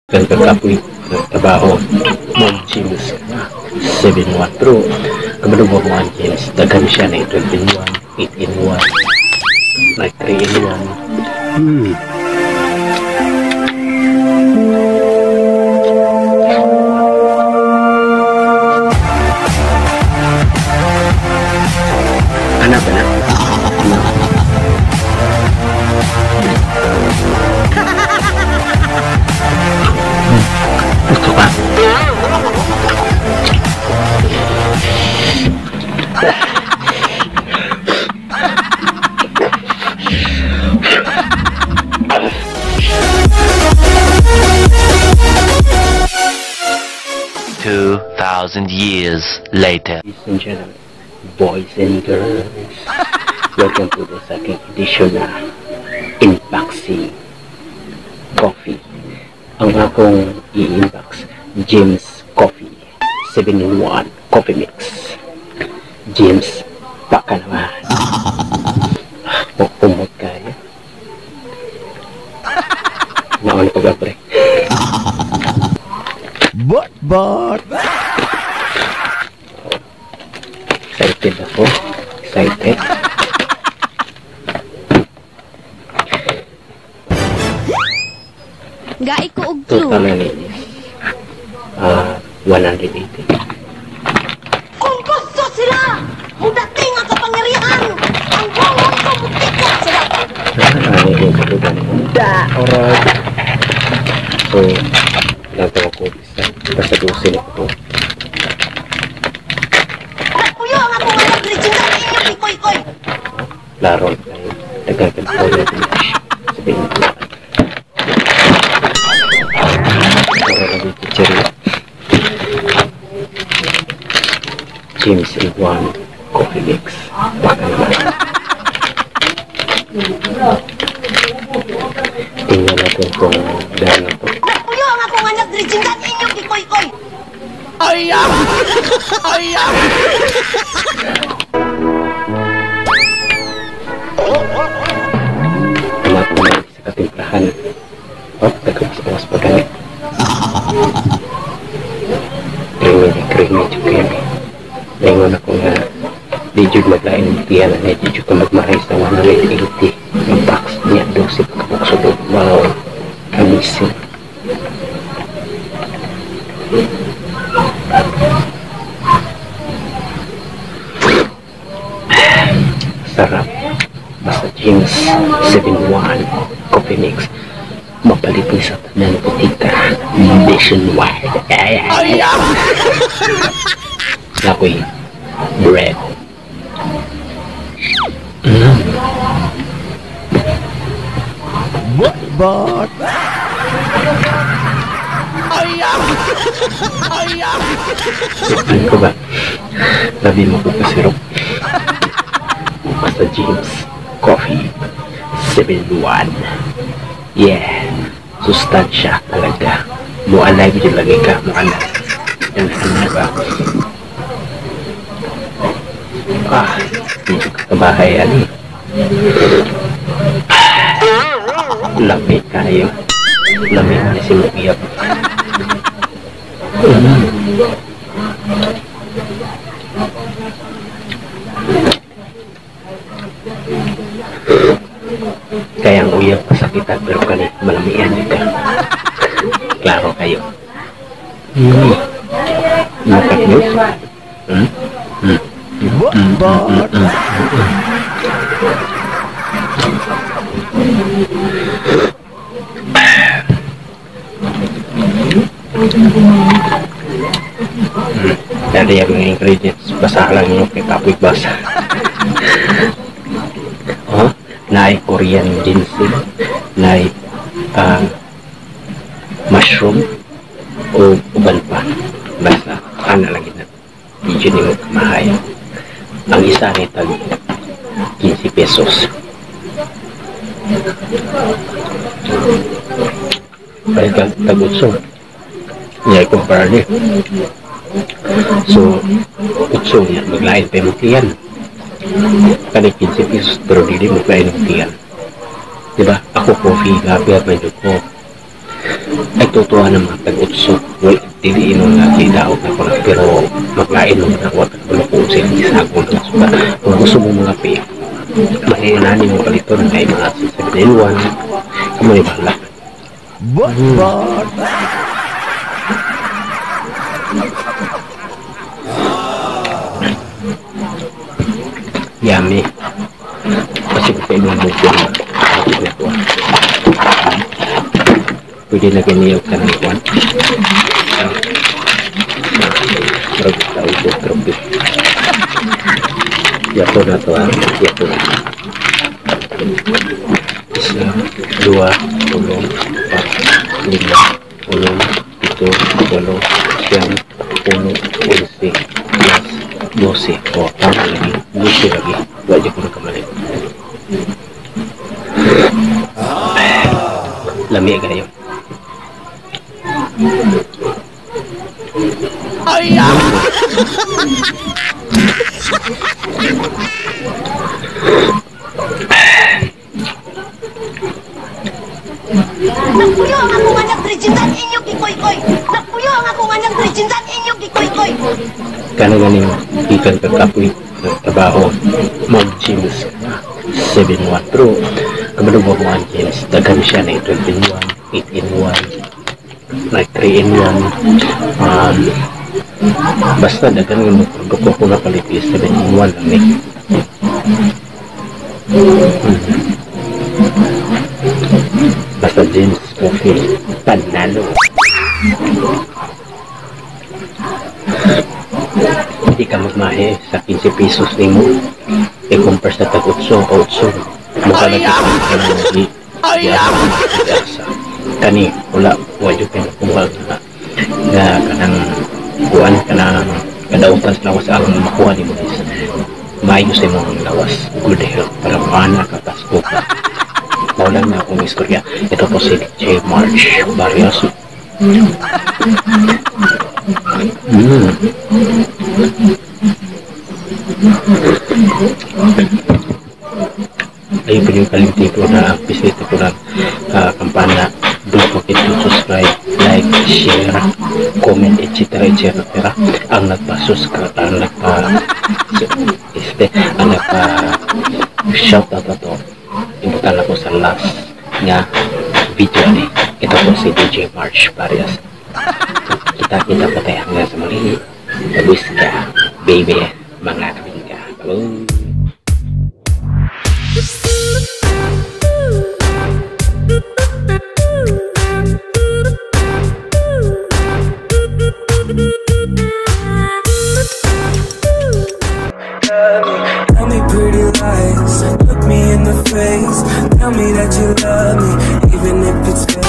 dan kakapoy nagtrabaho mag-James 7-1 pero kabalo mo ang James daghan siya na 12-in-1, 8-in-1 like 3-in-1. Anak ba na? Gusto ka? Years later. Ladies and gentlemen, boys and girls, welcome to the second edition na Inboxing Coffee. Ang akong i-inbox, James Coffee 7-in-1 Coffee Mix. James, baka naman. Pumot kayo. Naon pag-apre. But Excited ako. Excited. Gai ko og clue. Total na niya. 180. Kung gusto sila, mudating ang kapangyarihan, ang bawang kamutikot sila. Ano yung katugan ko? Alright. So, nato ako isa. Basta dosin ito. Kuyo ang akong anak, Regina, inyong ikoy-koy. Laron kayo. Dagang control na din. Sabihin ko. Para na dito cherry. James A1 Coffee Mix. Baka naman. Tingnan natin kung dahil na ito. Kuyo ang akong anak, Regina, inyong ikoy-koy. Tumat-tumat sa katimplahan. Oh, nagkabas pa ganit. Creamy. Lingon ako nga di jud maglain ng tiyan na di jud ka magmahay sa 180 ang box niya dosi pagkabukso. Wow, amazing. Sarap. Basta James 7-1 Coffee Mix. Mapalit ni sa tanan putika nationwide. Nakoy bread. but Ano ko ba? Labi mo ko kasirok. Basta James Coffee 7-1. Yeah, sustansya talaga. Mualay ko lagi ka, mualay. Yan ano ba? Hindi ko kabahay ani. Lamig kayo. Lamig na si Mugiyap. Kaya ang uyab kasakitan pero kani malamian ka. Klaro kayo. Nakaknews? but Dari yang ingredients basa lang yung kikapoy basa. Oh, naay Korean ginseng, naay mushroom o uban pa. Basta ano lang yun. Hindi nyo kamahay. Ang isa ay tag 15 pesos. Kaya tag-utso. Niya i-compare ni. So, utso niya. Maglain pa yung tiyan. Kani 15 pesos pero hindi maglain yung tiyan. Diba? Ako coffee, gabi at medyo ko. ay tutuwa ng mga tag-utso. Well, diliin mo nga kidaot na pala, pero maglain mo na wag na kung sila isagol na suka. Kung gusto mo mga pi, mahinani mo palito na kay mga sasabiluan, kamo ni bahala. Bot. Yummy. Kasi ko kayo ng buko na ito. Pwede lagyan niyo ka ng iwan. Marag sa ubo, tropi. Yato na ito yato na. Isa, dua, ulong, empat, lima, ulong, ito, walo, siyam, puno, 11, 12. O, tama lagi. 12 lagi. Wajib ko na kamali. Lami kayo. Nagpuyo ang akong anak Reginald inyong gikoy-koy. Nagpuyo ang akong anak Reginald inyong gikoy-koy. Ganing ikan kakapoy ng trabaho. Mag-James 7-1. Pero, kamano mo mga James, dagan siya na 12-in-1, 8-in-1, like 3-in-1. Basta dagan yung produko ko na palit is 7-in-1 lang eh. Basta James Coffee, panalo. Hindi ka magmahe sa 15 pesos ni mo. I-compare sa tag-utso o utso. Mukha na kita ka ng di-asa. Kani, wala, wadyo kayo nakuha na kanang kuhan ka na kadautan sa lawas ang makuha ni mo is maayos sa mong lawas. Good health para maana ka kasko ka. Maulang na akong istorya. Ito po si DJ March Barrios. Ayun po yung kalimti ko na bisita ko ng kampana. Don't forget to subscribe, like, share, comment, etc. etc. Ang nagpa-subscribe, ang nagpa-shoutout na to, imbutan ako sa last nga video ni. Ito po si DJ March Barrios. Kita-kita po tayo hanggang sa muli. Labis ka, baby, mga kabingka. Hello. Tell me pretty lies, look me in the face. Tell me that you love me, even if it's fake.